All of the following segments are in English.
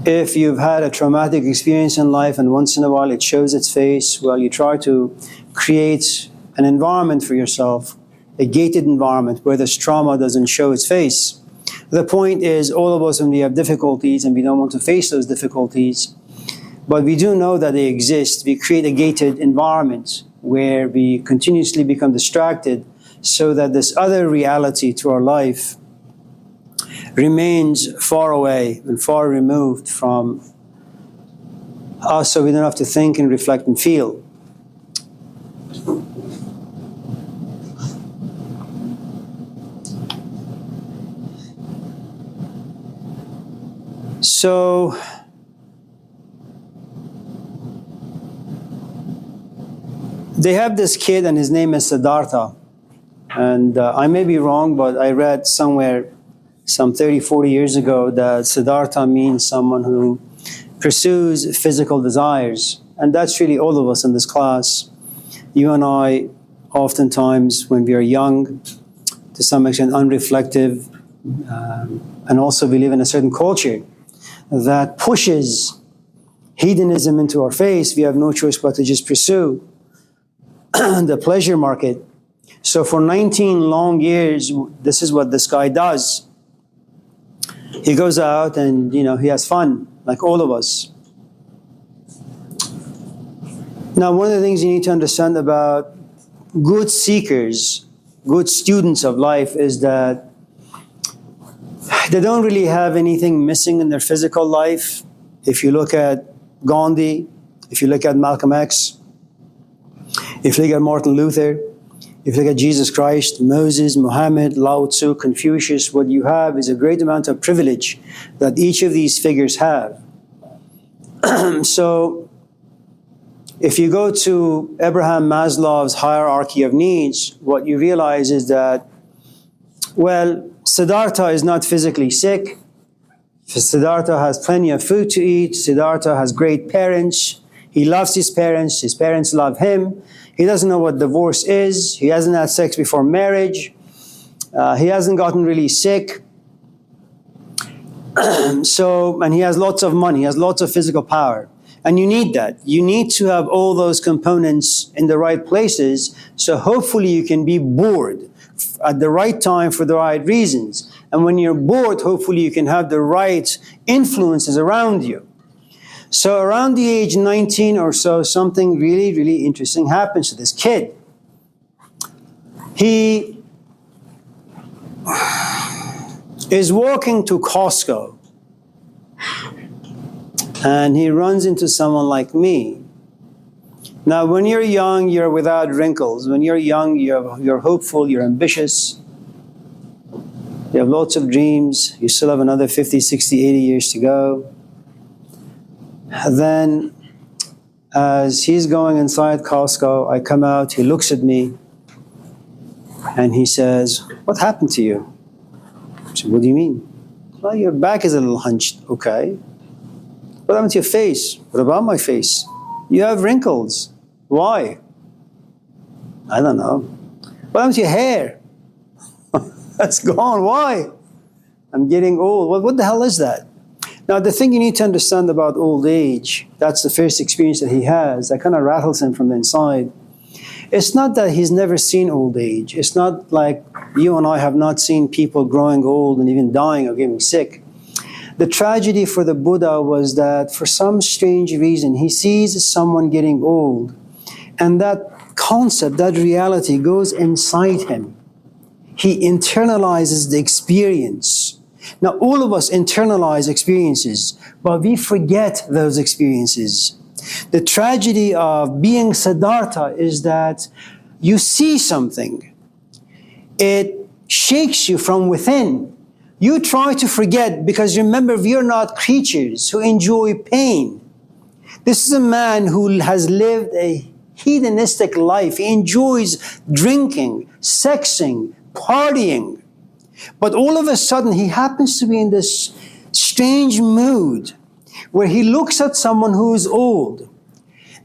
If you've had a traumatic experience in life and once in a while it shows its face, well, you try to create an environment for yourself, a gated environment where this trauma doesn't show its face. The point is, all of us, when we have difficulties and we don't want to face those difficulties, but we do know that they exist, we create a gated environment where we continuously become distracted so that this other reality to our life remains far away and far removed from us, so we don't have to think and reflect and feel. So, they have this kid and his name is Siddhartha. And I may be wrong, but I read somewhere some 30, 40 years ago that Siddhartha means someone who pursues physical desires. And that's really all of us in this class. You and I, oftentimes when we are young, to some extent unreflective, and also we live in a certain culture that pushes hedonism into our face. We have no choice but to just pursue the pleasure market. So for 19 long years, this is what this guy does. He goes out and, he has fun, like all of us. Now, one of the things you need to understand about good seekers, good students of life, is that they don't really have anything missing in their physical life. If you look at Gandhi, if you look at Malcolm X, if you look at Martin Luther, if you look at Jesus Christ, Moses, Muhammad, Lao Tzu, Confucius, what you have is a great amount of privilege that each of these figures have. So, if you go to Abraham Maslow's hierarchy of needs, what you realize is that, well, Siddhartha is not physically sick. Siddhartha has plenty of food to eat. Siddhartha has great parents. He loves his parents love him. He doesn't know what divorce is. He hasn't had sex before marriage. He hasn't gotten really sick. And he has lots of money, he has lots of physical power. And you need that. You need to have all those components in the right places, so hopefully you can be bored at the right time for the right reasons. And when you're bored, hopefully you can have the right influences around you. So around the age 19 or so, something really, really interesting happens to this kid. He is walking to Costco, and he runs into someone like me. Now, when you're young, you're without wrinkles. When you're young, you're hopeful, you're ambitious. You have lots of dreams. You still have another 50, 60, 80 years to go. Then, as he's going inside Costco, I come out, he looks at me, and he says, "What happened to you?" I said, "What do you mean?" "Well, your back is a little hunched." "Okay." "What happened to your face?" "What about my face?" "You have wrinkles." "Why?" "I don't know." "What happened to your hair?" "That's gone." "Why?" "I'm getting old." "Well, what the hell is that?" Now, the thing you need to understand about old age, that's the first experience that he has, that kind of rattles him from the inside. It's not that he's never seen old age. It's not like you and I have not seen people growing old and even dying or getting sick. The tragedy for the Buddha was that for some strange reason, he sees someone getting old, and that concept, that reality goes inside him. He internalizes the experience. Now, all of us internalize experiences, but we forget those experiences. The tragedy of being Siddhartha is that you see something. It shakes you from within. You try to forget because remember, we are not creatures who enjoy pain. This is a man who has lived a hedonistic life. He enjoys drinking, sexing, partying. But all of a sudden, he happens to be in this strange mood where he looks at someone who is old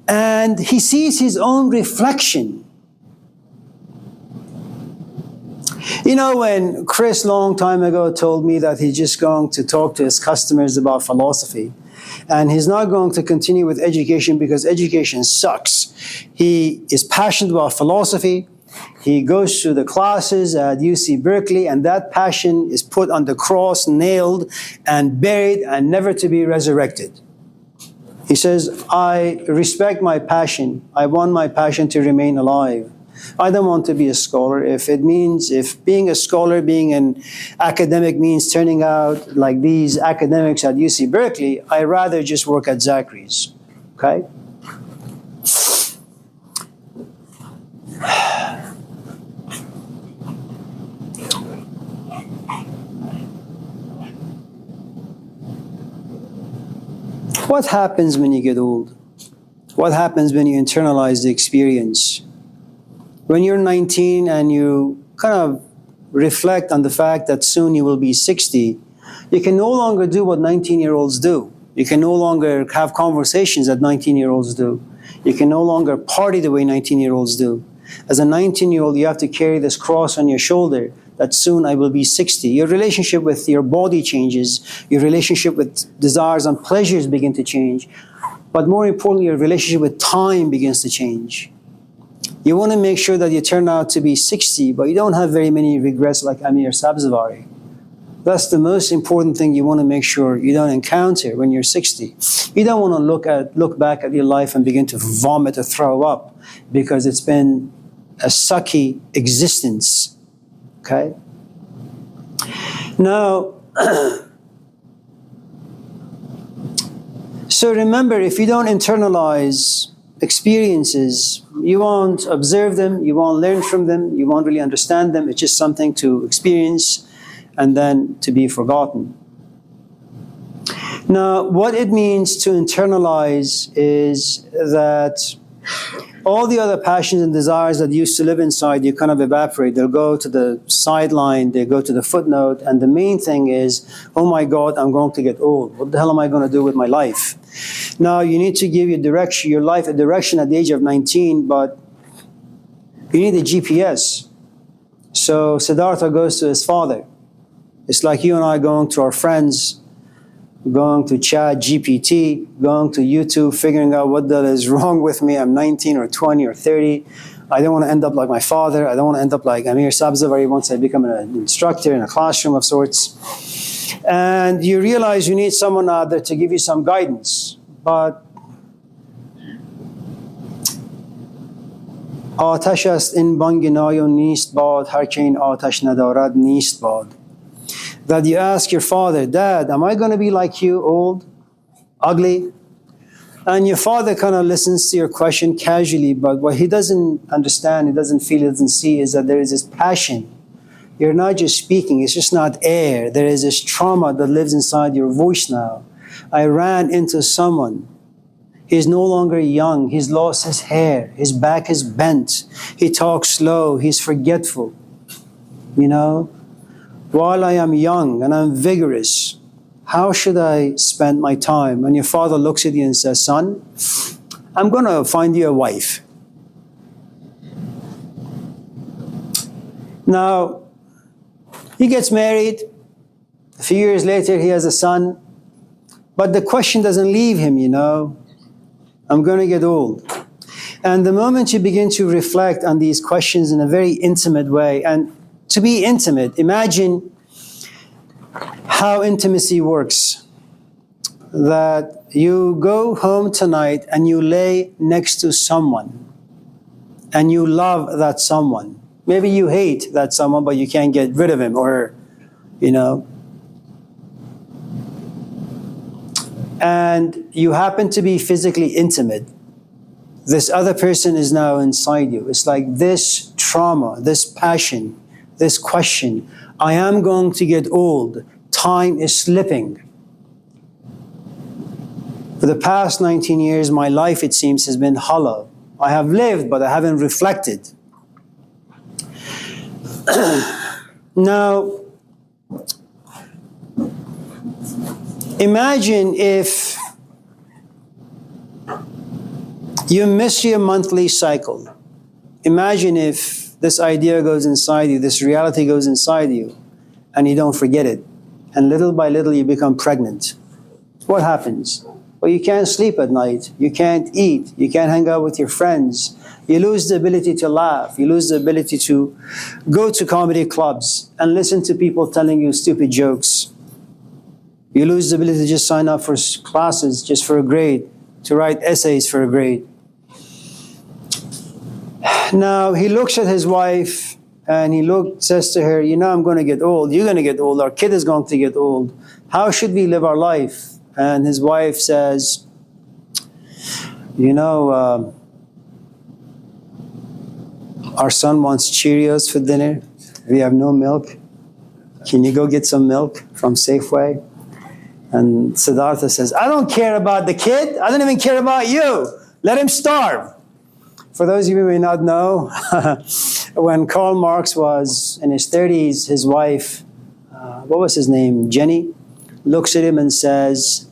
and he sees his own reflection. You know, when Chris long time ago told me that he's just going to talk to his customers about philosophy, and he's not going to continue with education because education sucks. He is passionate about philosophy. He goes to the classes at UC Berkeley, and that passion is put on the cross, nailed and buried, and never to be resurrected. He says, I respect my passion. I want my passion to remain alive. I don't want to be a scholar. If being a scholar, being an academic means turning out like these academics at UC Berkeley, I'd rather just work at Zachary's. Okay? What happens when you get old? What happens when you internalize the experience? When you're 19 and you kind of reflect on the fact that soon you will be 60, you can no longer do what 19-year-olds do. You can no longer have conversations that 19-year-olds do. You can no longer party the way 19-year-olds do. As a 19-year-old, you have to carry this cross on your shoulder that soon I will be 60. Your relationship with your body changes. Your relationship with desires and pleasures begin to change. But more importantly, your relationship with time begins to change. You want to make sure that you turn out to be 60, but you don't have very many regrets like Amir Sabzavari. That's the most important thing you want to make sure you don't encounter when you're 60. You don't want to look back at your life and begin to vomit or throw up because it's been a sucky existence. Okay? Now, so remember, if you don't internalize experiences, you won't observe them, you won't learn from them, you won't really understand them. It's just something to experience and then to be forgotten. Now, what it means to internalize is that all the other passions and desires that used to live inside you kind of evaporate. They'll go to the sideline, they go to the footnote, and the main thing is, oh my God, I'm going to get old. What the hell am I going to do with my life? Now, you need to give your life a direction at the age of 19, but you need a GPS. So Siddhartha goes to his father. It's like you and I going to our friends, going to Chat GPT, going to YouTube, figuring out what the hell is wrong with me. I'm 19 or 20 or 30. I don't want to end up like my father. I don't want to end up like Amir Sabzavari once I become an instructor in a classroom of sorts. And you realize you need someone out there to give you some guidance. But آتش است این بانگ نای و نیست باد هر که این آتش ندارد نیست باد. That you ask your father, Dad, am I going to be like you, old, ugly? And your father kind of listens to your question casually, but what he doesn't understand, he doesn't feel, he doesn't see is that there is this passion. You're not just speaking, it's just not air. There is this trauma that lives inside your voice now. I ran into someone. He's no longer young. He's lost his hair. His back is bent. He talks slow. He's forgetful. You know? While I am young and I'm vigorous, how should I spend my time? And your father looks at you and says, son, I'm going to find you a wife. Now, he gets married. A few years later, he has a son. But the question doesn't leave him, you know. I'm going to get old. And the moment you begin to reflect on these questions in a very intimate way, and to be intimate, imagine how intimacy works. That you go home tonight and you lay next to someone and you love that someone. Maybe you hate that someone, but you can't get rid of him or her, you know. And you happen to be physically intimate. This other person is now inside you. It's like this trauma, this passion, this question. I am going to get old. Time is slipping. For the past 19 years, my life, it seems, has been hollow. I have lived, but I haven't reflected. Now, imagine if you miss your monthly cycle. Imagine if this idea goes inside you, this reality goes inside you, and you don't forget it. And little by little you become pregnant. What happens? Well, you can't sleep at night, you can't eat, you can't hang out with your friends, you lose the ability to laugh, you lose the ability to go to comedy clubs and listen to people telling you stupid jokes. You lose the ability to just sign up for classes just for a grade, to write essays for a grade. Now, he looks at his wife and he says to her, you know, I'm going to get old, you're going to get old, our kid is going to get old. How should we live our life? And his wife says, you know, our son wants Cheerios for dinner. We have no milk. Can you go get some milk from Safeway? And Siddhartha says, I don't care about the kid. I don't even care about you. Let him starve. For those of you who may not know, when Karl Marx was in his 30s, his wife, what was his name, Jenny, looks at him and says,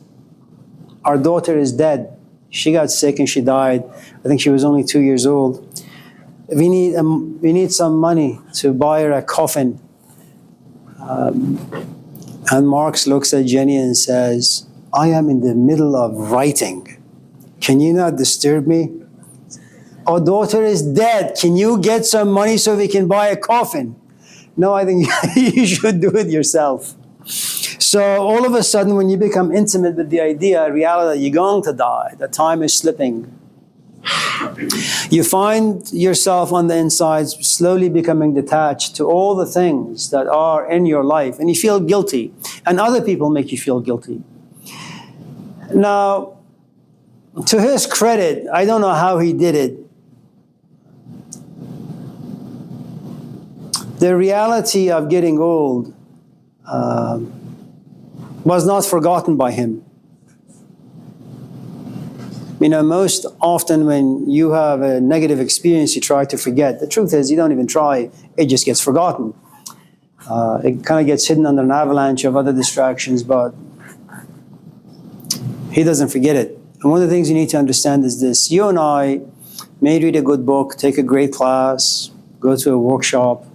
our daughter is dead. She got sick and she died. I think she was only 2 years old. We need some money to buy her a coffin. And Marx looks at Jenny and says, I am in the middle of writing. Can you not disturb me? Our daughter is dead. Can you get some money so we can buy a coffin? No, I think you should do it yourself. So all of a sudden, when you become intimate with the idea, reality that you're going to die, that time is slipping, you find yourself on the inside slowly becoming detached to all the things that are in your life, and you feel guilty, and other people make you feel guilty. Now, to his credit, I don't know how he did it. The reality of getting old was not forgotten by him. You know, most often when you have a negative experience, you try to forget. The truth is, you don't even try, it just gets forgotten. It kind of gets hidden under an avalanche of other distractions, but he doesn't forget it. And one of the things you need to understand is this. You and I may read a good book, take a great class, go to a workshop,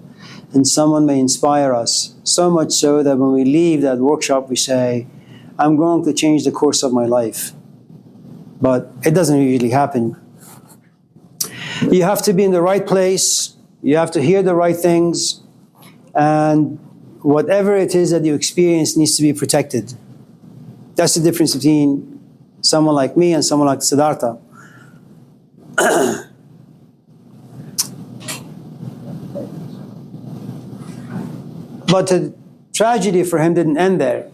and someone may inspire us, so much so that when we leave that workshop, we say, I'm going to change the course of my life. But it doesn't usually happen. You have to be in the right place, you have to hear the right things, and whatever it is that you experience needs to be protected. That's the difference between someone like me and someone like Siddhartha. But the tragedy for him didn't end there.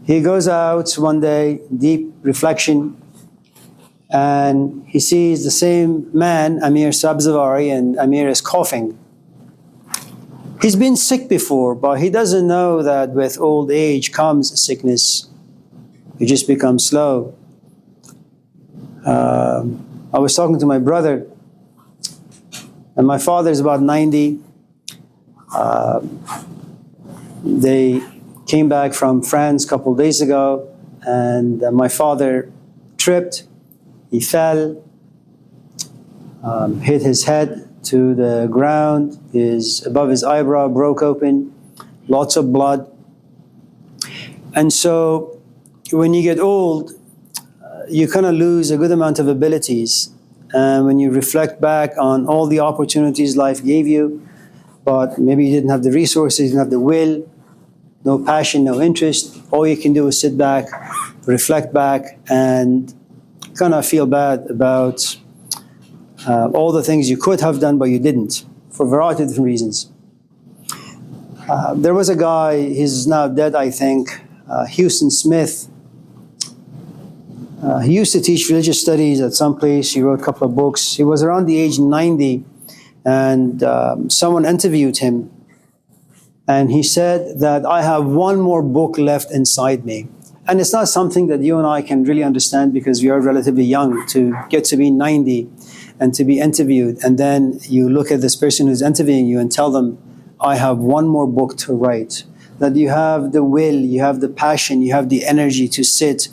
He goes out one day, deep reflection, and he sees the same man, Amir Sabzavari, and Amir is coughing. He's been sick before, but he doesn't know that with old age comes sickness. You just become slow. I was talking to my brother, and my father is about 90. They came back from France a couple of days ago, and my father tripped. He fell, hit his head to the ground, above his eyebrow broke open, lots of blood. And so when you get old, you kind of lose a good amount of abilities. And when you reflect back on all the opportunities life gave you, but maybe you didn't have the resources, you didn't have the will, no passion, no interest, all you can do is sit back, reflect back, and kind of feel bad about all the things you could have done, but you didn't, for a variety of different reasons. There was a guy, he's now dead, I think, Houston Smith. He used to teach religious studies at some place. He wrote a couple of books. He was around the age 90, and someone interviewed him. And he said that I have one more book left inside me. And it's not something that you and I can really understand because we are relatively young to get to be 90 and to be interviewed. And then you look at this person who's interviewing you and tell them, I have one more book to write. That you have the will, you have the passion, you have the energy to sit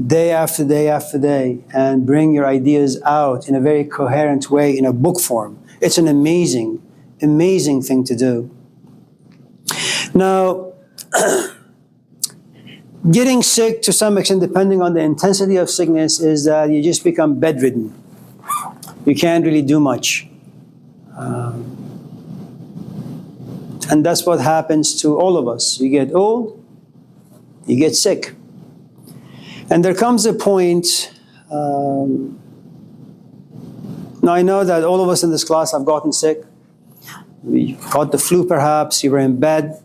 day after day after day and bring your ideas out in a very coherent way in a book form. It's an amazing amazing thing to do. Now, getting sick to some extent, depending on the intensity of sickness, is that you just become bedridden. You can't really do much. And that's what happens to all of us. You get old, you get sick. And there comes a point, now I know that all of us in this class have gotten sick. We caught the flu perhaps, you were in bed,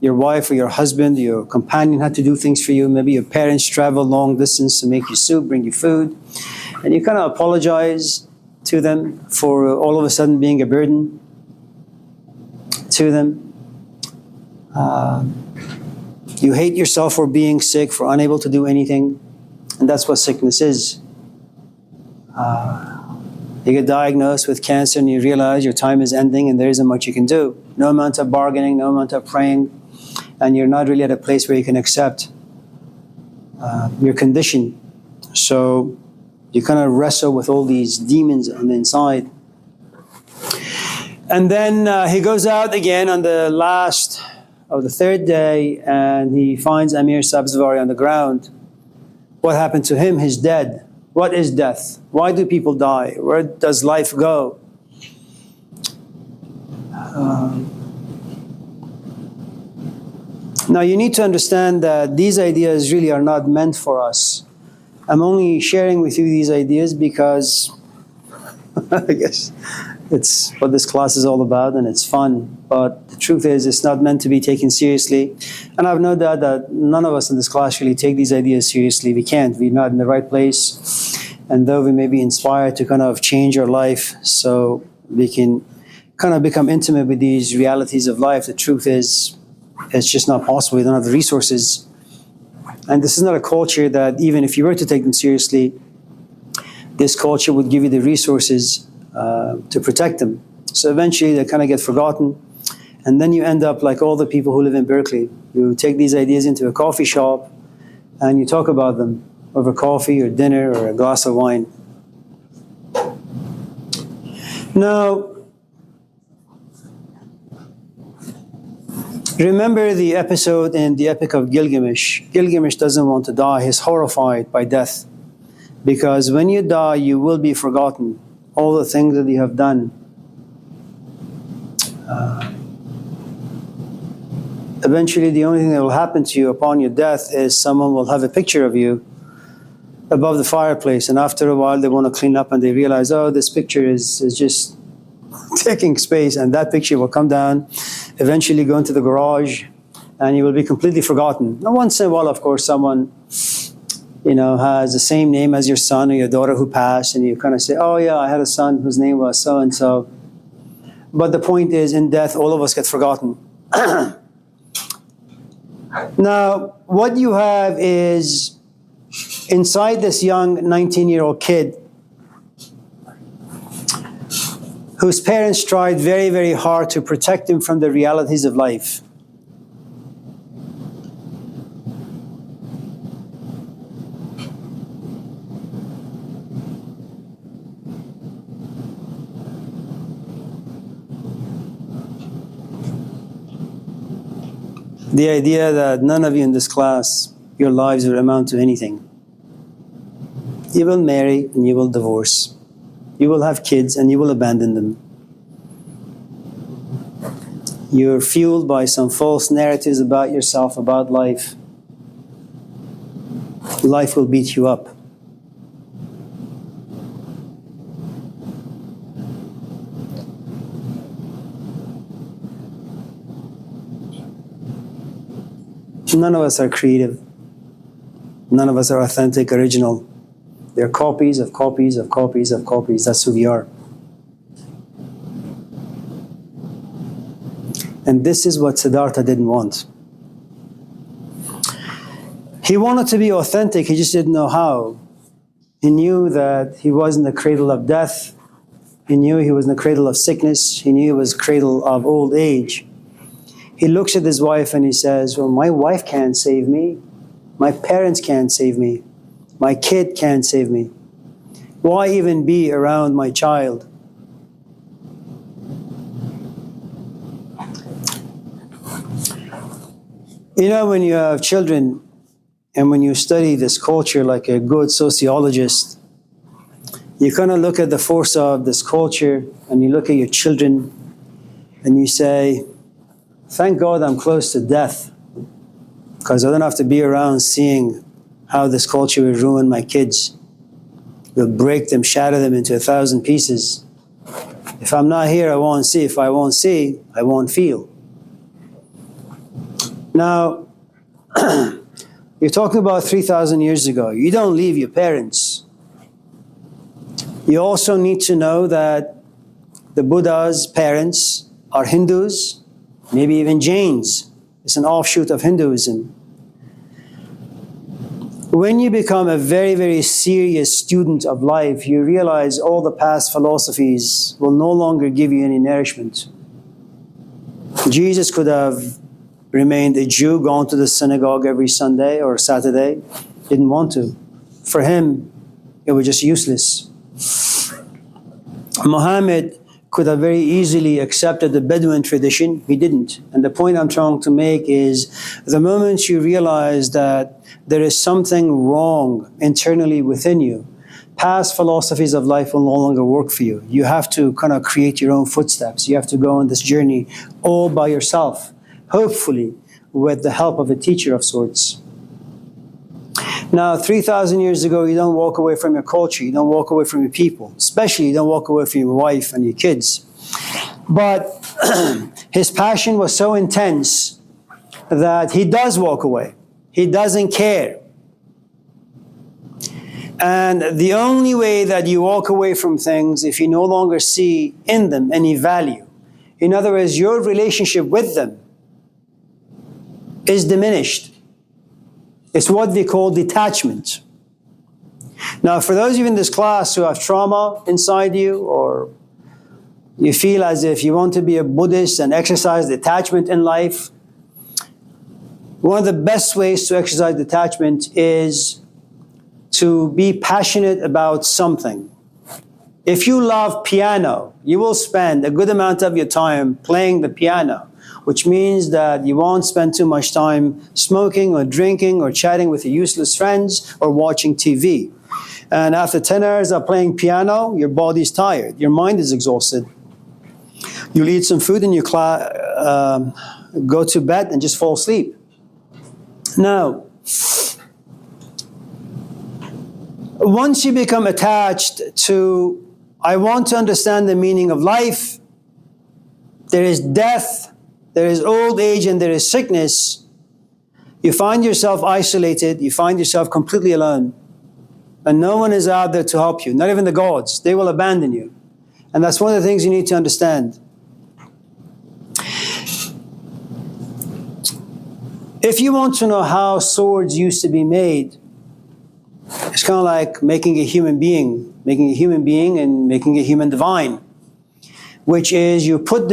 your wife or your husband, your companion had to do things for you. Maybe your parents travel long distance to make you soup, bring you food. And you kind of apologize to them for all of a sudden being a burden to them. You hate yourself for being sick, for unable to do anything. And that's what sickness is. You get diagnosed with cancer and you realize your time is ending and there isn't much you can do. No amount of bargaining, no amount of praying, and you're not really at a place where you can accept your condition. So you kind of wrestle with all these demons on the inside. And then he goes out again on the last of the third day and he finds Amir Sabzvari on the ground. What happened to him? He's dead. What is death? Why do people die? Where does life go? Now you need to understand that these ideas really are not meant for us. I'm only sharing with you these ideas because I guess it's what this class is all about and it's fun. But the truth is it's not meant to be taken seriously. And I've no doubt that none of us in this class really take these ideas seriously. We can't. We're not in the right place. And though we may be inspired to kind of change our life so we can kind of become intimate with these realities of life, the truth is it's just not possible. We don't have the resources. And this is not a culture that even if you were to take them seriously, this culture would give you the resources to protect them. So eventually they kind of get forgotten. And then you end up like all the people who live in Berkeley. You take these ideas into a coffee shop and you talk about them over coffee or dinner or a glass of wine. Now, remember the episode in the Epic of Gilgamesh. Gilgamesh doesn't want to die. He's horrified by death. Because when you die, you will be forgotten. All the things that you have done. Eventually, the only thing that will happen to you upon your death is someone will have a picture of you above the fireplace. And after a while, they want to clean up and they realize, oh, this picture is just taking space. And that picture will come down, eventually go into the garage, and you will be completely forgotten. Now, once in a while, of course, someone has the same name as your son or your daughter who passed, and you kind of say, oh yeah, I had a son whose name was so-and-so. But the point is, in death, all of us get forgotten. Now, what you have is, inside this young 19-year-old kid, whose parents tried very, very hard to protect him from the realities of life. The idea that none of you in this class, your lives will amount to anything. You will marry and you will divorce. You will have kids and you will abandon them. You're fueled by some false narratives about yourself, about life. Life will beat you up. None of us are creative. None of us are authentic, original. They're copies of copies of copies of copies. That's who we are. And this is what Siddhartha didn't want. He wanted to be authentic, he just didn't know how. He knew that he was in the cradle of death. He knew he was in the cradle of sickness. He knew he was cradle of old age. He looks at his wife and he says, well, my wife can't save me. My parents can't save me. My kid can't save me. Why even be around my child? You know, when you have children and when you study this culture like a good sociologist, you kind of look at the force of this culture and you look at your children and you say, thank God I'm close to death because I don't have to be around seeing how this culture will ruin my kids. Will break them, shatter them into 1,000 pieces. If I'm not here, I won't see. If I won't see, I won't feel. Now, you're talking about 3,000 years ago. You don't leave your parents. You also need to know that the Buddha's parents are Hindus, maybe even Jains. It's an offshoot of Hinduism. When you become a very, very serious student of life, you realize all the past philosophies will no longer give you any nourishment. Jesus could have remained a Jew, gone to the synagogue every Sunday or Saturday. Didn't want to. For him, it was just useless. Muhammad could have very easily accepted the Bedouin tradition. He didn't. And the point I'm trying to make is the moment you realize that there is something wrong internally within you, past philosophies of life will no longer work for you. You have to kind of create your own footsteps. You have to go on this journey all by yourself, hopefully with the help of a teacher of sorts. Now, 3,000 years ago, you don't walk away from your culture. You don't walk away from your people. Especially, you don't walk away from your wife and your kids. But his passion was so intense that he does walk away. He doesn't care. And the only way that you walk away from things if you no longer see in them any value. In other words, your relationship with them is diminished. It's what they call detachment. Now, for those of you in this class who have trauma inside you, or you feel as if you want to be a Buddhist and exercise detachment in life, one of the best ways to exercise detachment is to be passionate about something. If you love piano, you will spend a good amount of your time playing the piano, which means that you won't spend too much time smoking or drinking or chatting with your useless friends or watching TV. And after 10 hours of playing piano, your body's tired, your mind is exhausted. You'll eat some food and you go to bed and just fall asleep. Now, once you become attached to, I want to understand the meaning of life, there is death, there is old age, and there is sickness, you find yourself isolated, you find yourself completely alone. And no one is out there to help you, not even the gods. They will abandon you. And that's one of the things you need to understand. If you want to know how swords used to be made, it's kind of like making a human being and making a human divine, which is you put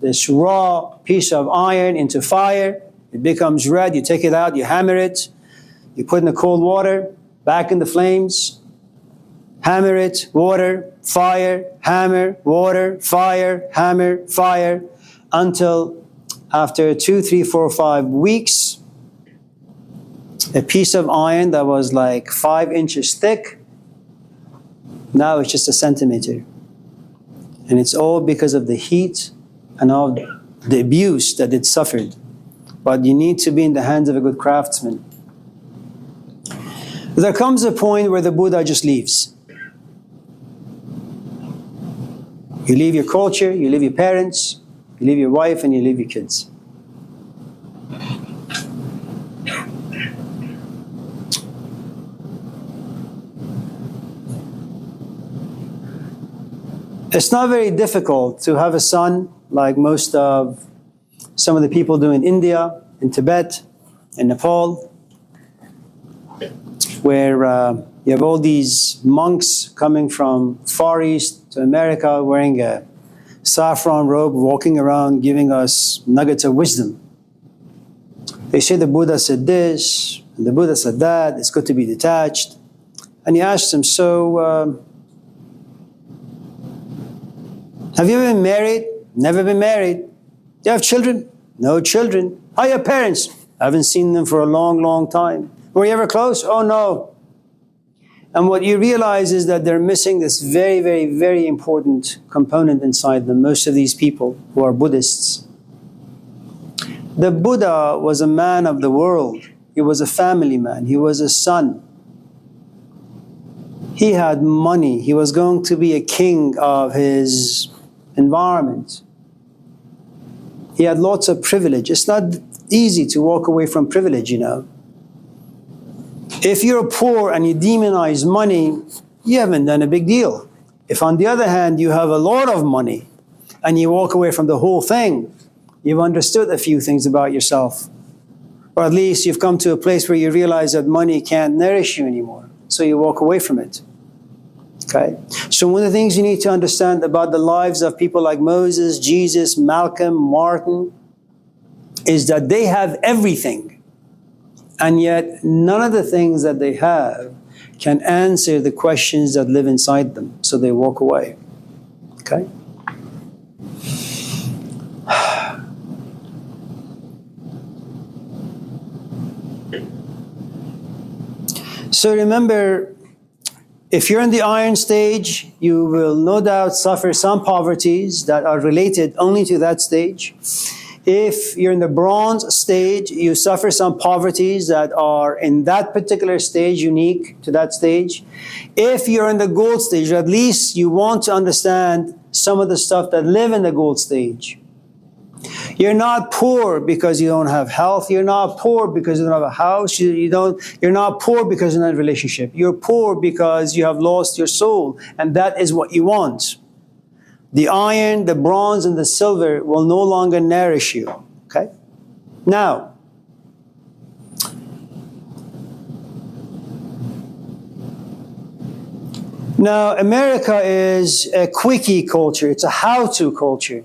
this raw piece of iron into fire, it becomes red, you take it out, you hammer it, you put in the cold water, back in the flames, hammer it, water, fire, hammer, water, fire, hammer, fire, until after 2, 3, 4, 5 weeks, a piece of iron that was like 5 inches thick, now it's just a centimeter. And it's all because of the heat and all the abuse that it suffered. But you need to be in the hands of a good craftsman. There comes a point where the Buddha just leaves. You leave your culture, you leave your parents, you leave your wife, and you leave your kids. It's not very difficult to have a son like some of the people do in India, in Tibet, in Nepal, where you have all these monks coming from Far East to America wearing a saffron robe, walking around giving us nuggets of wisdom. They say the Buddha said this, and the Buddha said that, it's good to be detached. And he asked them, so have you ever been married? Never been married. Do you have children? No children. How are your parents? I haven't seen them for a long, long time. Were you ever close? Oh no. And what you realize is that they're missing this very, very, very important component inside them, most of these people who are Buddhists. The Buddha was a man of the world. He was a family man. He was a son. He had money. He was going to be a king of his environment. He had lots of privilege. It's not easy to walk away from privilege, you know. If you're poor and you demonize money, you haven't done a big deal. If on the other hand, you have a lot of money and you walk away from the whole thing, you've understood a few things about yourself. Or at least you've come to a place where you realize that money can't nourish you anymore. So you walk away from it. Okay? So one of the things you need to understand about the lives of people like Moses, Jesus, Malcolm, Martin, is that they have everything. And yet none of the things that they have can answer the questions that live inside them. So they walk away. Okay? So remember, if you're in the iron stage, you will no doubt suffer some poverties that are related only to that stage. If you're in the bronze stage, you suffer some poverties that are in that particular stage, unique to that stage. If you're in the gold stage, at least you want to understand some of the stuff that live in the gold stage. You're not poor because you don't have health. You're not poor because you don't have a house. You're not poor because you're not in a relationship. You're poor because you have lost your soul, and that is what you want. The iron, the bronze, and the silver will no longer nourish you. Okay? Now, America is a quickie culture. It's a how-to culture.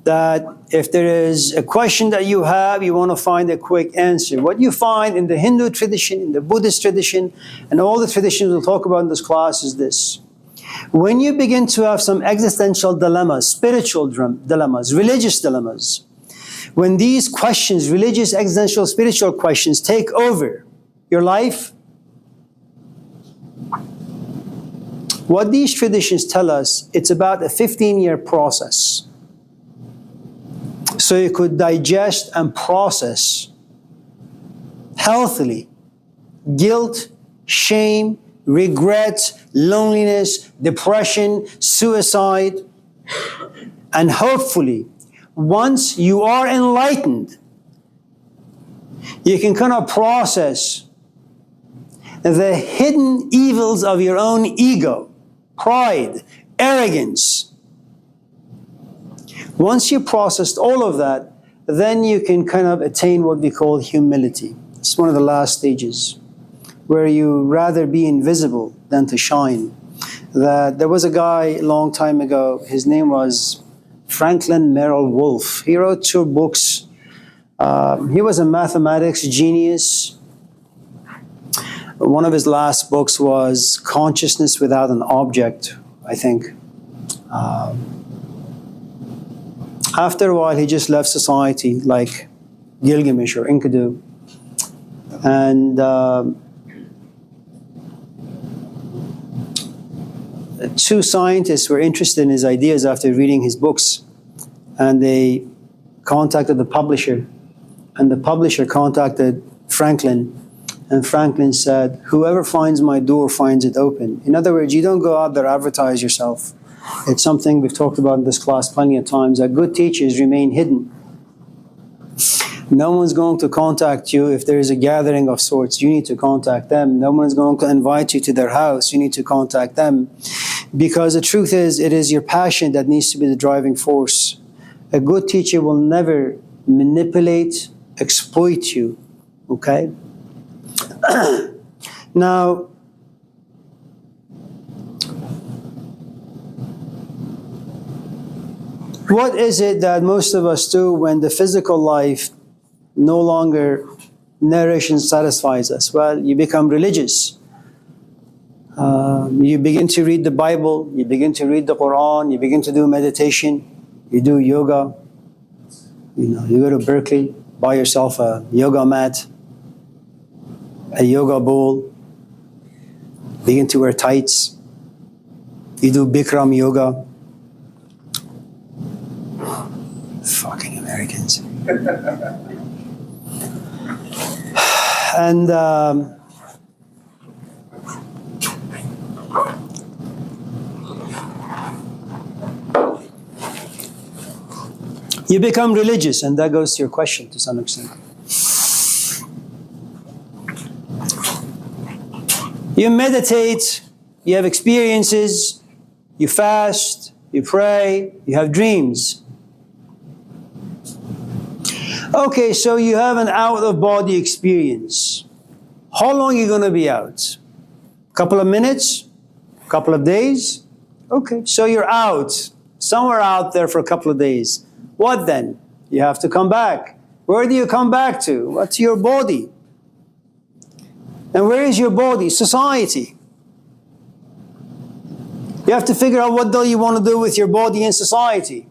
That if there is a question that you have, you want to find a quick answer. What you find in the Hindu tradition, in the Buddhist tradition, and all the traditions we'll talk about in this class is this. When you begin to have some existential dilemmas, spiritual dilemmas, religious dilemmas, when these questions, religious, existential, spiritual questions, take over your life, what these traditions tell us, it's about a 15-year process. So you could digest and process healthily guilt, shame, regret, loneliness, depression, suicide. And hopefully, once you are enlightened, you can kind of process the hidden evils of your own ego, pride, arrogance. Once you processed all of that, then you can kind of attain what we call humility. It's one of the last stages, where you rather be invisible than to shine. There was a guy a long time ago, his name was Franklin Merrill Wolff. He wrote 2 books. He was a mathematics genius. One of his last books was Consciousness Without an Object, I think. After a while, he just left society, like Gilgamesh or Enkidu. And 2 scientists were interested in his ideas after reading his books. And they contacted the publisher. And the publisher contacted Franklin. And Franklin said, whoever finds my door finds it open. In other words, you don't go out there, advertise yourself. It's something we've talked about in this class plenty of times, that good teachers remain hidden. No one's going to contact you if there is a gathering of sorts. You need to contact them. No one's going to invite you to their house. You need to contact them. Because the truth is, it is your passion that needs to be the driving force. A good teacher will never manipulate, exploit you. Okay? Now, what is it that most of us do when the physical life no longer nourishes and satisfies us? Well, you become religious. You begin to read the Bible, you begin to read the Quran, you begin to do meditation, you do yoga. You go to Berkeley, buy yourself a yoga mat, a yoga bowl, begin to wear tights. You do Bikram yoga. Fucking Americans. And you become religious, and that goes to your question to some extent. You meditate, you have experiences, you fast, you pray, you have dreams. Okay, so you have an out-of-body experience. How long are you going to be out? A couple of minutes? A couple of days? Okay, so you're out, somewhere out there for a couple of days. What then? You have to come back. Where do you come back to? What's your body? And where is your body? Society. You have to figure out what do you want to do with your body in society.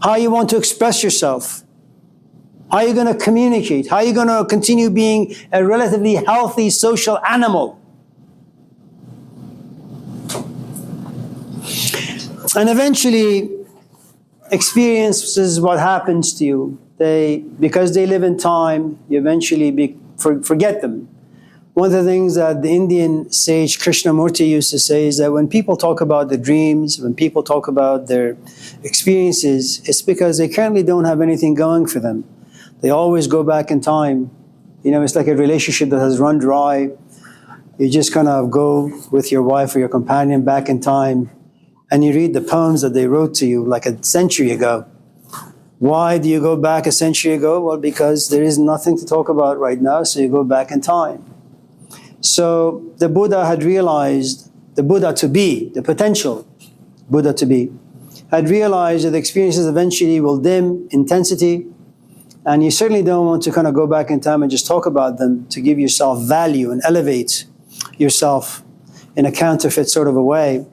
How you want to express yourself. How are you going to communicate? How are you going to continue being a relatively healthy social animal? And eventually, experiences what happens to you. Because they live in time, you eventually forget them. One of the things that the Indian sage Krishnamurti used to say is that when people talk about the dreams, when people talk about their experiences, it's because they currently don't have anything going for them. They always go back in time. It's like a relationship that has run dry. You just kind of go with your wife or your companion back in time, and you read the poems that they wrote to you like a century ago. Why do you go back a century ago? Well, because there is nothing to talk about right now, so you go back in time. So the Buddha had realized, the Buddha to be, the potential Buddha to be, had realized that the experiences eventually will dim intensity, and you certainly don't want to kind of go back in time and just talk about them to give yourself value and elevate yourself in a counterfeit sort of a way.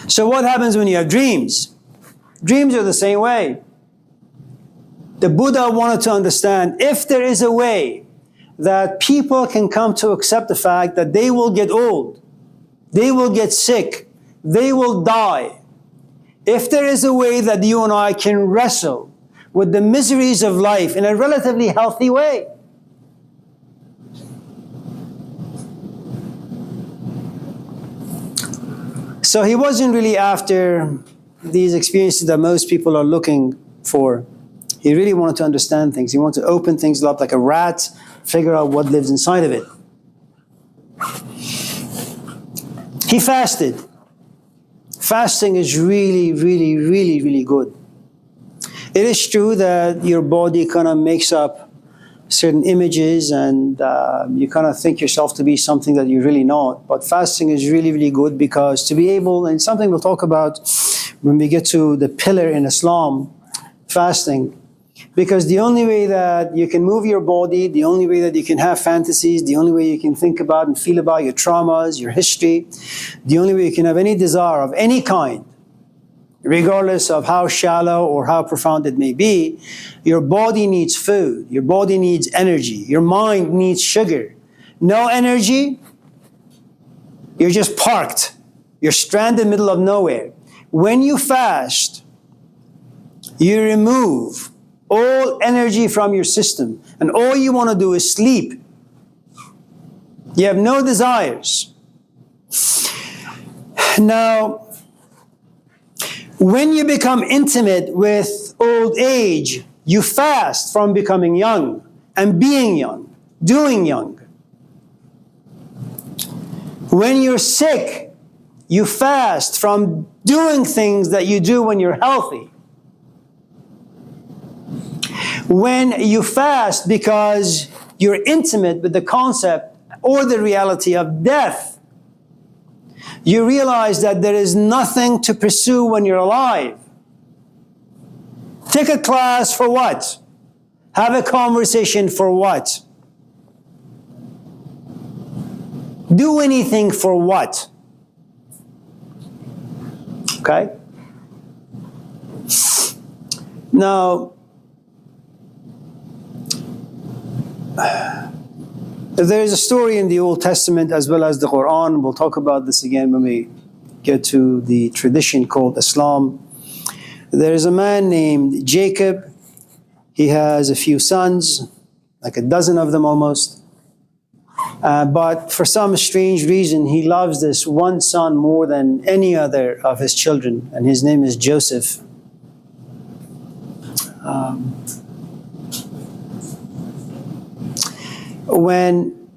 So what happens when you have dreams? Dreams are the same way. The Buddha wanted to understand if there is a way that people can come to accept the fact that they will get old, they will get sick, they will die. If there is a way that you and I can wrestle with the miseries of life in a relatively healthy way. So he wasn't really after these experiences that most people are looking for. He really wanted to understand things. He wanted to open things up like a rat, figure out what lives inside of it. He fasted. Fasting is really, really, really, really good. It is true that your body kind of makes up certain images and you kind of think yourself to be something that you're really not. But fasting is really, really good because to be able, and something we'll talk about when we get to the pillar in Islam, fasting, because the only way that you can move your body, the only way that you can have fantasies, the only way you can think about and feel about your traumas, your history, the only way you can have any desire of any kind, regardless of how shallow or how profound it may be, your body needs food, your body needs energy, your mind needs sugar. No energy, you're just parked. You're stranded in the middle of nowhere. When you fast, you remove all energy from your system, and all you want to do is sleep. You have no desires. Now, when you become intimate with old age, you fast from becoming young and being young, doing young. When you're sick, you fast from doing things that you do when you're healthy. When you fast because you're intimate with the concept or the reality of death, you realize that there is nothing to pursue when you're alive. Take a class for what? Have a conversation for what? Do anything for what? Okay? Now, there is a story in the Old Testament as well as the Quran. We'll talk about this again when we get to the tradition called Islam. There is a man named Jacob. He has a few sons, like a dozen of them almost. But for some strange reason, he loves this one son more than any other of his children, and his name is Joseph. When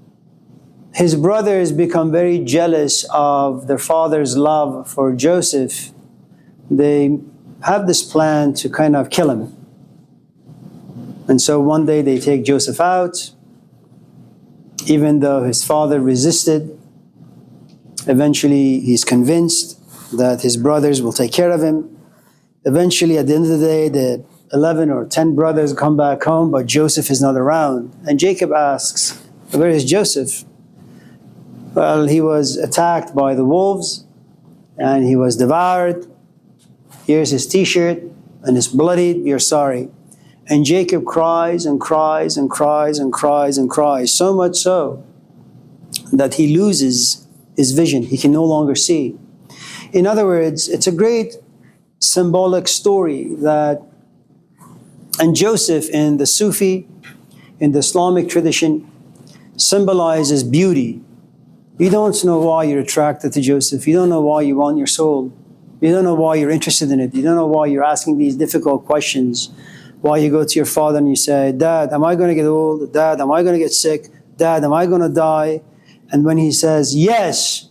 his brothers become very jealous of their father's love for Joseph, they have this plan to kind of kill him. And so one day they take Joseph out, even though his father resisted. Eventually he's convinced that his brothers will take care of him. Eventually, at the end of the day, the 11 or 10 brothers come back home, but Joseph is not around. And Jacob asks, where is Joseph? Well, he was attacked by the wolves and he was devoured. Here's his t-shirt and it's bloodied, we are sorry. And Jacob cries and cries and cries and cries and cries, so much so that he loses his vision. He can no longer see. In other words, it's a great symbolic story that, and Joseph in the Sufi, in the Islamic tradition, symbolizes beauty. You don't know why you're attracted to Joseph. You don't know why you want your soul. You don't know why you're interested in it. You don't know why you're asking these difficult questions. Why you go to your father and you say, Dad, am I going to get old? Dad, am I going to get sick? Dad, am I going to die? And when he says, yes,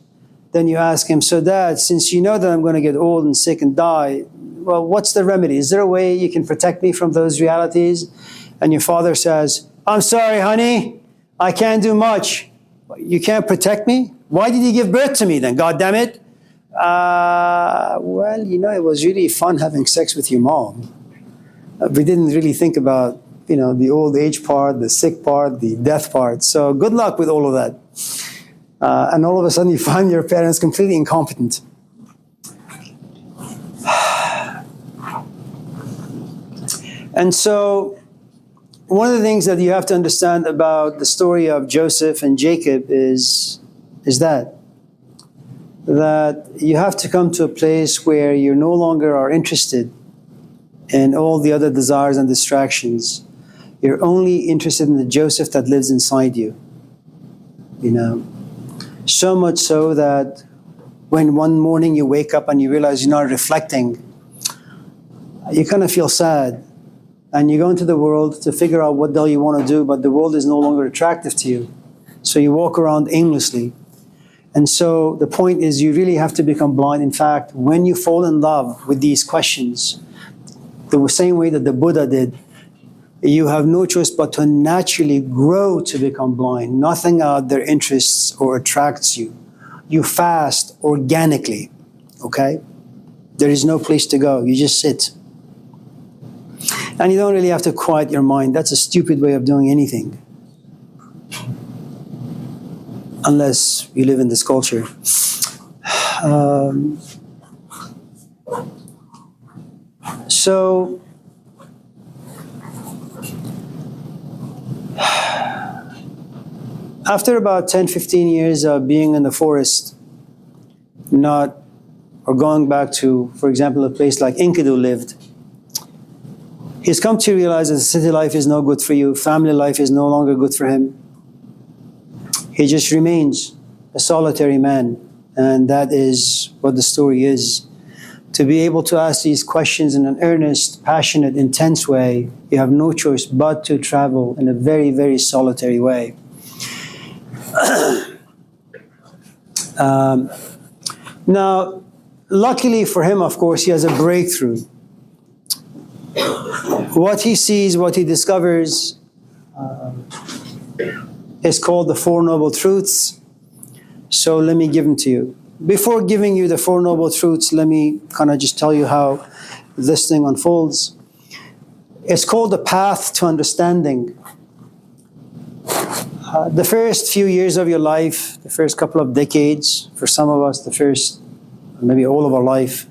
then you ask him, so Dad, since you know that I'm going to get old and sick and die, well, what's the remedy? Is there a way you can protect me from those realities? And your father says, I'm sorry, honey, I can't do much. You can't protect me? Why did you give birth to me then? God damn it. Well, you know, it was really fun having sex with your mom. We didn't really think about, you know, the old age part, the sick part, the death part. So good luck with all of that. And all of a sudden you find your parents completely incompetent. And so one of the things that you have to understand about the story of Joseph and Jacob is that you have to come to a place where you no longer are interested in all the other desires and distractions. You're only interested in the Joseph that lives inside you. You know, so much so that when one morning you wake up and you realize you're not reflecting, you kind of feel sad. And you go into the world to figure out what the hell you want to do, but the world is no longer attractive to you. So you walk around aimlessly. And so the point is you really have to become blind. In fact, when you fall in love with these questions, the same way that the Buddha did, you have no choice but to naturally grow to become blind. Nothing out there interests or attracts you. You fast organically, okay? There is no place to go. You just sit. And you don't really have to quiet your mind. That's a stupid way of doing anything. Unless you live in this culture. So, after about 10, 15 years of being in the forest, or going back to, for example, a place like Enkidu lived, he's come to realize that city life is no good for you. Family life is no longer good for him. He just remains a solitary man. And that is what the story is. To be able to ask these questions in an earnest, passionate, intense way, you have no choice but to travel in a very, very solitary way. Now, luckily for him, of course, he has a breakthrough. What he sees, what he discovers, is called the Four Noble Truths. So let me give them to you. Before giving you the Four Noble Truths, let me kind of just tell you how this thing unfolds. It's called the path to understanding. The first few years of your life, the first couple of decades, for some of us, the first, maybe all of our life,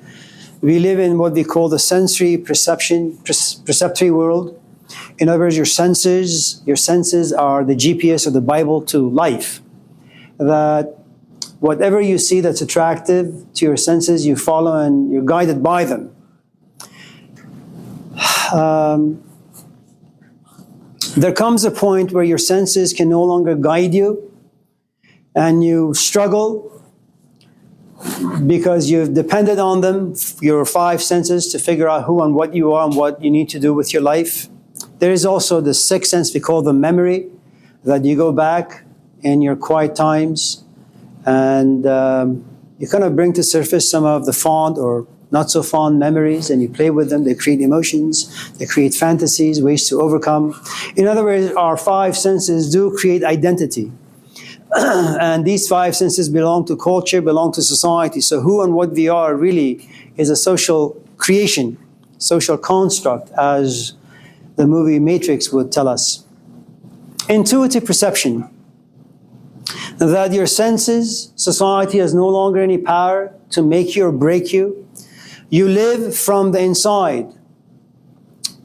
We live in what we call the sensory perceptory world. In other words, your senses are the GPS of the Bible to life. That whatever you see that's attractive to your senses, you follow and you're guided by them. There comes a point where your senses can no longer guide you, and you struggle because you've depended on them, your five senses, to figure out who and what you are and what you need to do with your life. There is also the sixth sense we call the memory, that you go back in your quiet times and you kind of bring to surface some of the fond or not so fond memories, and you play with them. They create emotions, they create fantasies, ways to overcome. In other words, our five senses do create identity. And these five senses belong to culture, belong to society. So who and what we are really is a social creation, social construct, as the movie Matrix would tell us. Intuitive perception, that your senses, society has no longer any power to make you or break you. You live from the inside.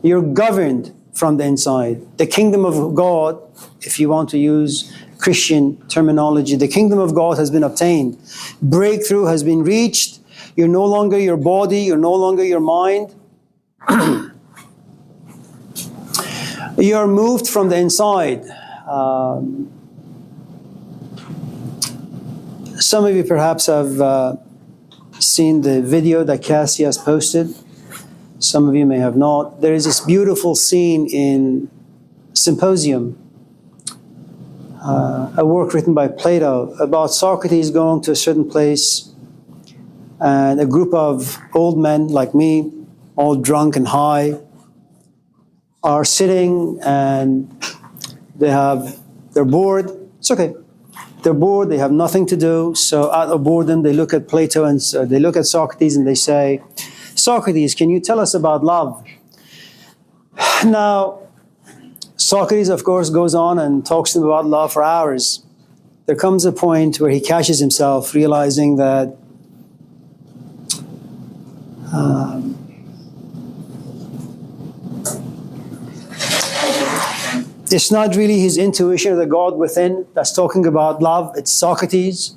You're governed from the inside. The kingdom of God, if you want to use Christian terminology, the kingdom of God has been obtained. Breakthrough has been reached. You're no longer your body. You're no longer your mind. You're moved from the inside. Some of you perhaps have seen the video that Cassie has posted. Some of you may have not. There is this beautiful scene in Symposium, a work written by Plato, about Socrates going to a certain place, and a group of old men like me, all drunk and high, are sitting, and they're bored. It's okay. They're bored, they have nothing to do, so out of boredom they look at Plato and they look at Socrates and they say, Socrates, can you tell us about love? Now, Socrates, of course, goes on and talks to them about love for hours. There comes a point where he catches himself realizing that it's not really his intuition of the God within that's talking about love. It's Socrates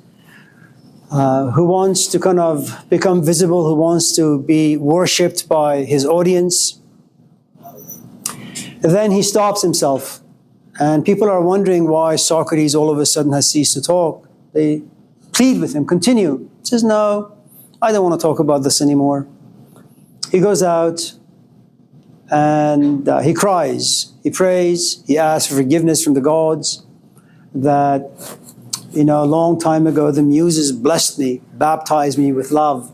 who wants to kind of become visible, who wants to be worshipped by his audience. And then he stops himself, and people are wondering why Socrates all of a sudden has ceased to talk. They plead with him, continue. He says, no, I don't want to talk about this anymore. He goes out and he cries, he prays, he asks for forgiveness from the gods that, a long time ago the muses blessed me, baptized me with love.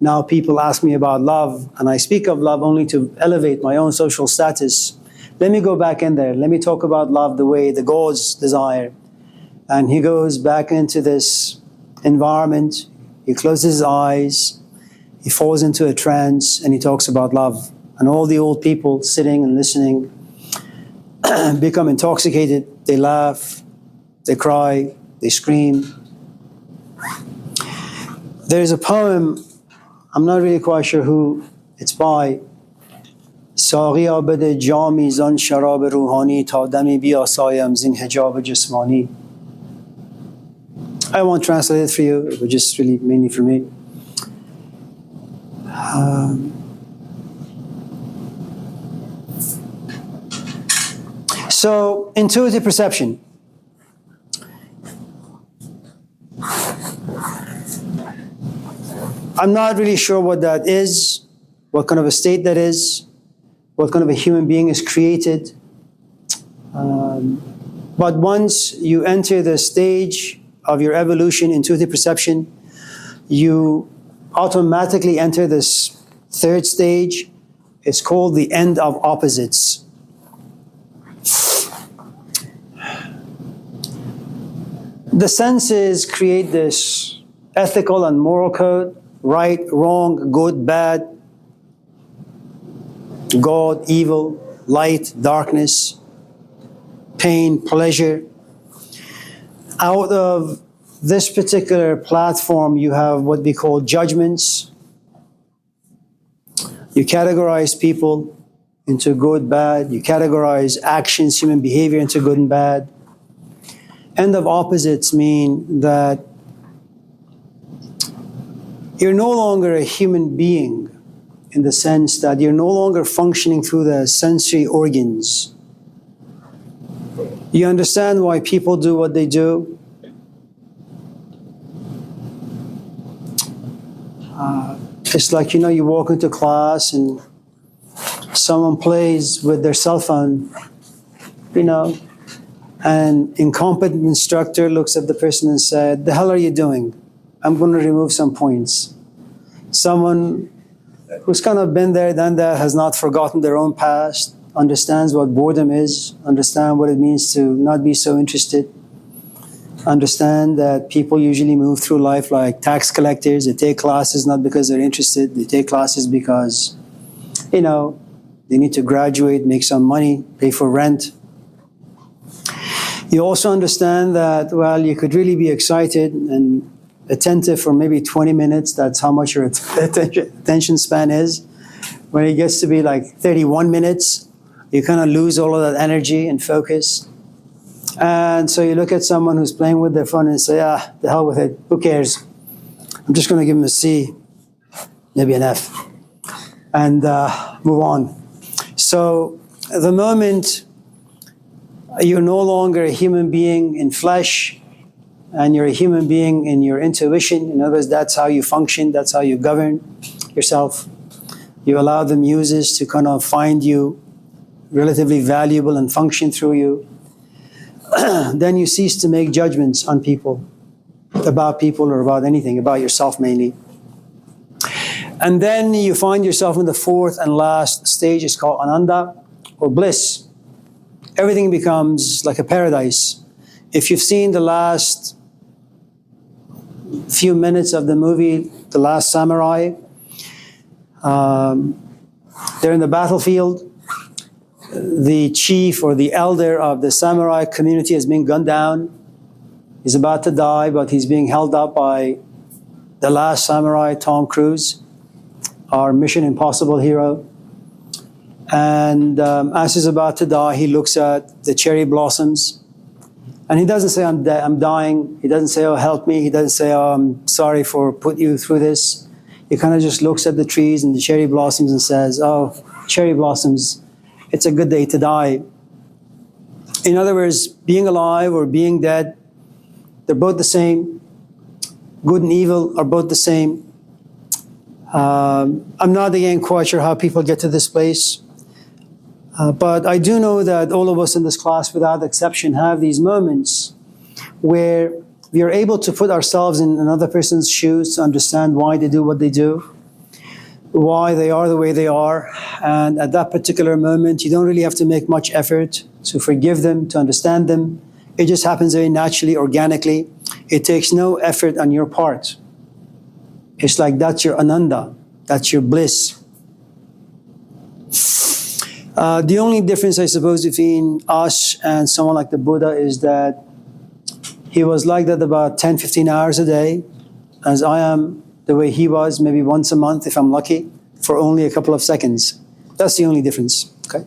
Now people ask me about love, and I speak of love only to elevate my own social status. Let me go back in there. Let me talk about love the way the gods desire. And he goes back into this environment. He closes his eyes. He falls into a trance, and he talks about love. And all the old people sitting and listening become intoxicated. They laugh, they cry, they scream. There's a poem, I'm not really quite sure who it's by. ساقیا بده جامی زان شراب روحانی تا دمی بیاسایم زین حجاب جسمانی. I won't translate it for you, it was just really mainly for me. So, intuitive perception. I'm not really sure what that is, what kind of a state that is, what kind of a human being is created. But once you enter the stage of your evolution, intuitive perception, you automatically enter this third stage. It's called the end of opposites. The senses create this ethical and moral code, right, wrong, good, bad, God, evil, light, darkness, pain, pleasure. Out of this particular platform, you have what we call judgments. You categorize people into good, bad. You categorize actions, human behavior into good and bad. End of opposites mean that you're no longer a human being in the sense that you're no longer functioning through the sensory organs. You understand why people do what they do. It's like, you walk into class and someone plays with their cell phone, and incompetent instructor looks at the person and said, "The hell are you doing? I'm going to remove some points." Someone who's kind of been there, done that, has not forgotten their own past, understands what boredom is, understand what it means to not be so interested, understand that people usually move through life like tax collectors. They take classes not because they're interested. They take classes because, they need to graduate, make some money, pay for rent. You also understand that, you could really be excited and attentive for maybe 20 minutes. That's how much your attention span is. When it gets to be like 31 minutes, you kind of lose all of that energy and focus. And so you look at someone who's playing with their phone and say, the hell with it, who cares? I'm just going to give them a C, maybe an F, and move on. So the moment you're no longer a human being in flesh, and you're a human being in your intuition, in other words, that's how you function, that's how you govern yourself. You allow the muses to kind of find you relatively valuable and function through you. Then you cease to make judgments on people, about people or about anything, about yourself mainly. And then you find yourself in the fourth and last stage. It's called ananda, or bliss. Everything becomes like a paradise. If you've seen the last few minutes of the movie, The Last Samurai, they're in the battlefield. The chief or the elder of the samurai community has been gunned down. He's about to die, but he's being held up by the last samurai, Tom Cruise, our Mission Impossible hero. And as he's about to die, he looks at the cherry blossoms. And he doesn't say, I'm dying. He doesn't say, oh, help me. He doesn't say, oh, I'm sorry for putting you through this. He kind of just looks at the trees and the cherry blossoms and says, oh, cherry blossoms, it's a good day to die. In other words, being alive or being dead, they're both the same. Good and evil are both the same. I'm not again quite sure how people get to this place. But I do know that all of us in this class, without exception, have these moments where we are able to put ourselves in another person's shoes to understand why they do what they do, why they are the way they are. And at that particular moment, you don't really have to make much effort to forgive them, to understand them. It just happens very naturally, organically. It takes no effort on your part. It's like that's your ananda, that's your bliss. The only difference, I suppose, between us and someone like the Buddha is that he was like that about 10, 15 hours a day, as I am the way he was, maybe once a month, if I'm lucky, for only a couple of seconds. That's the only difference, okay?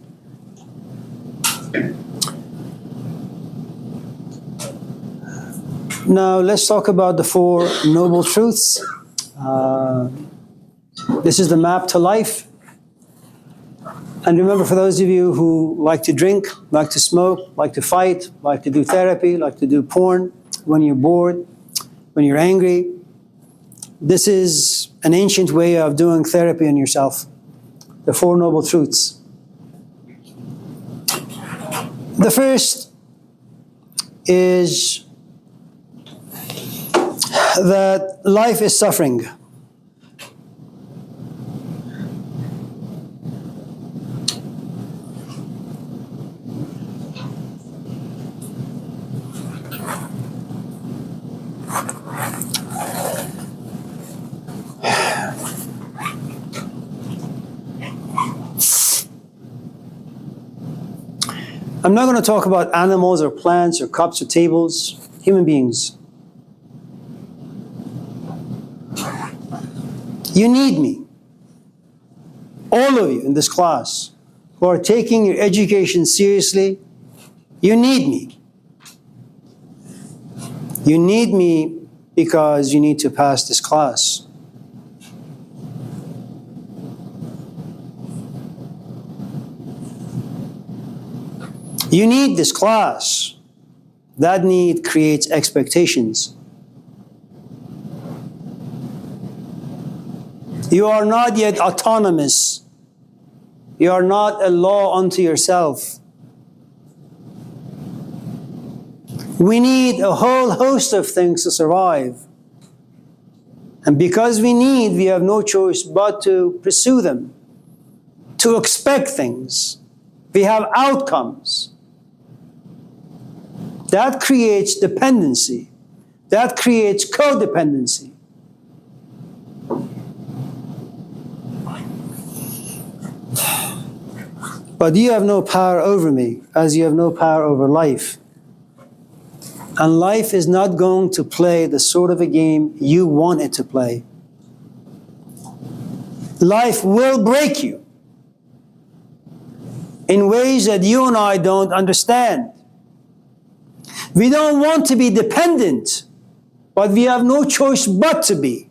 Now, let's talk about the Four Noble Truths. This is the map to life. And remember, for those of you who like to drink, like to smoke, like to fight, like to do therapy, like to do porn, when you're bored, when you're angry, this is an ancient way of doing therapy on yourself. The Four Noble Truths. The first is that life is suffering. I'm not going to talk about animals or plants or cups or tables, human beings. You need me. all of you in this class who are taking your education seriously, you need me. You need me because you need to pass this class. You need this class. That need creates expectations. You are not yet autonomous. You are not a law unto yourself. We need a whole host of things to survive. And because we have no choice but to pursue them, to expect things. We have outcomes. That creates dependency. That creates codependency. But you have no power over me, as you have no power over life. And life is not going to play the sort of a game you want it to play. Life will break you in ways that you and I don't understand. We don't want to be dependent, but we have no choice but to be.